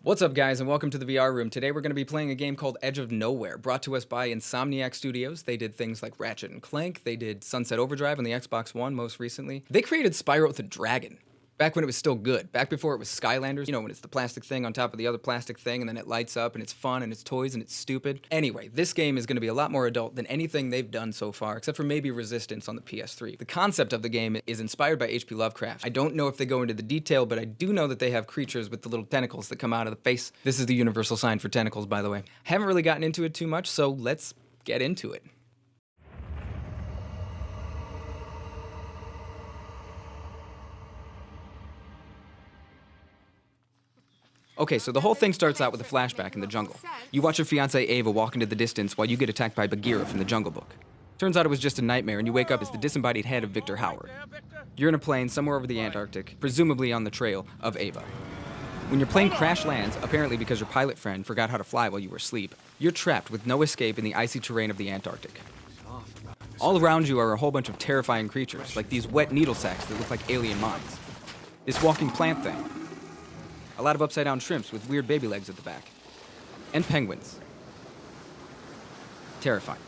What's up, guys, and welcome to the VR room. Today we're going to be playing a game called Edge of Nowhere, brought to us by Insomniac Studios. They did things like Ratchet and Clank, they did Sunset Overdrive on the Xbox One most recently. They created Spyro the Dragon, back when it was still good, back before it was Skylanders, you know, when it's the plastic thing on top of the other plastic thing, and then it lights up, and it's fun, and it's toys, and it's stupid. Anyway, this game is going to be a lot more adult than anything they've done so far, except for maybe Resistance on the PS3. The concept of the game is inspired by H.P. Lovecraft. I don't know if they go into the detail, but I do know that they have creatures with the little tentacles that come out of the face. This is the universal sign for tentacles, by the way. Haven't really gotten into it too much, so let's get into it. Okay, so the whole thing starts out with a flashback in the jungle. You watch your fiancée Ava walk into the distance while you get attacked by Bagheera from the Jungle Book. Turns out it was just a nightmare, and you wake up as the disembodied head of Victor Howard. You're in a plane somewhere over the Antarctic, presumably on the trail of Ava. When your plane crash lands, apparently because your pilot friend forgot how to fly while you were asleep, you're trapped with no escape in the icy terrain of the Antarctic. All around you are a whole bunch of terrifying creatures, like these wet needle sacks that look like alien mines. This walking plant thing. A lot of upside-down shrimps with weird baby legs at the back. And penguins. Terrifying.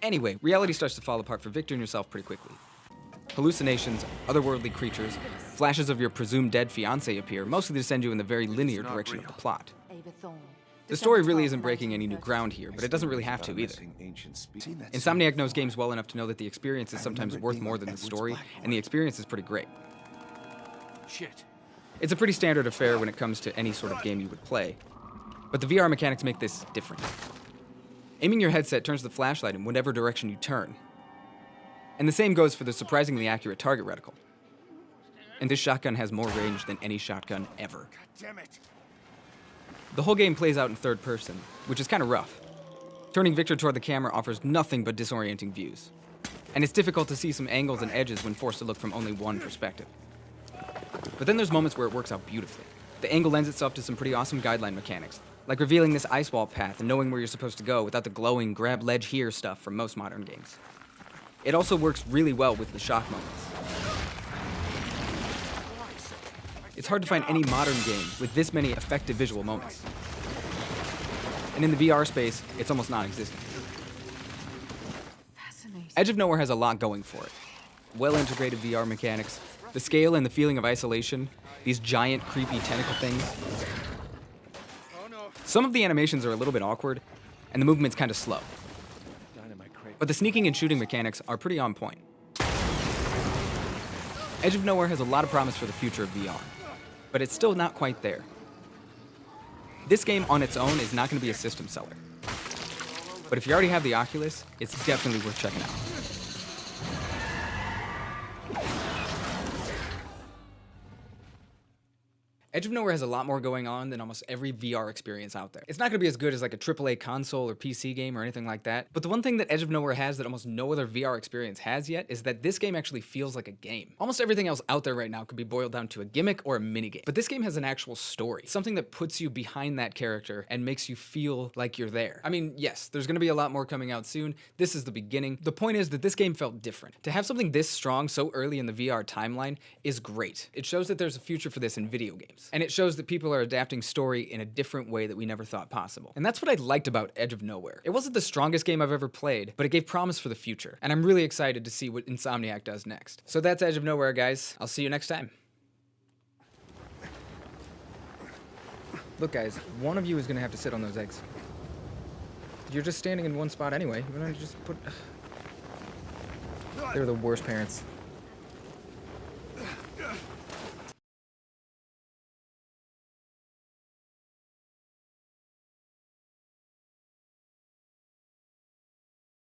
Anyway, reality starts to fall apart for Victor and yourself pretty quickly. Hallucinations, otherworldly creatures, flashes of your presumed dead fiancé appear, mostly to send you in the very linear direction of the plot. The story really isn't breaking any new ground here, but it doesn't really have to either. Insomniac knows games well enough to know that the experience is sometimes worth more than the story, and the experience is pretty great. Shit. It's a pretty standard affair when it comes to any sort of game you would play, but the VR mechanics make this different. Aiming your headset turns the flashlight in whatever direction you turn. And the same goes for the surprisingly accurate target reticle. And this shotgun has more range than any shotgun ever. God damn it. The whole game plays out in third person, which is kind of rough. Turning Victor toward the camera offers nothing but disorienting views. And it's difficult to see some angles and edges when forced to look from only one perspective. But then there's moments where it works out beautifully. The angle lends itself to some pretty awesome guideline mechanics, like revealing this ice wall path and knowing where you're supposed to go without the glowing grab ledge here stuff from most modern games. It also works really well with the shock moments. It's hard to find any modern game with this many effective visual moments. And in the VR space, it's almost non-existent. Edge of Nowhere has a lot going for it. Well-integrated VR mechanics, the scale and the feeling of isolation, these giant, creepy tentacle things. Some of the animations are a little bit awkward, and the movement's kind of slow. But the sneaking and shooting mechanics are pretty on point. Edge of Nowhere has a lot of promise for the future of VR, but it's still not quite there. This game on its own is not going to be a system seller. But if you already have the Oculus, it's definitely worth checking out. Edge of Nowhere has a lot more going on than almost every VR experience out there. It's not going to be as good as like a AAA console or PC game or anything like that, but the one thing that Edge of Nowhere has that almost no other VR experience has yet is that this game actually feels like a game. Almost everything else out there right now could be boiled down to a gimmick or a minigame, but this game has an actual story, something that puts you behind that character and makes you feel like you're there. I mean, yes, there's going to be a lot more coming out soon. This is the beginning. The point is that this game felt different. To have something this strong so early in the VR timeline is great. It shows that there's a future for this in video games. And it shows that people are adapting story in a different way that we never thought possible. And that's what I liked about Edge of Nowhere. It wasn't the strongest game I've ever played, but it gave promise for the future. And I'm really excited to see what Insomniac does next. So that's Edge of Nowhere, guys. I'll see you next time. Look, guys, one of you is gonna have to sit on those eggs. You're just standing in one spot anyway. Why don't you just put... They're the worst parents.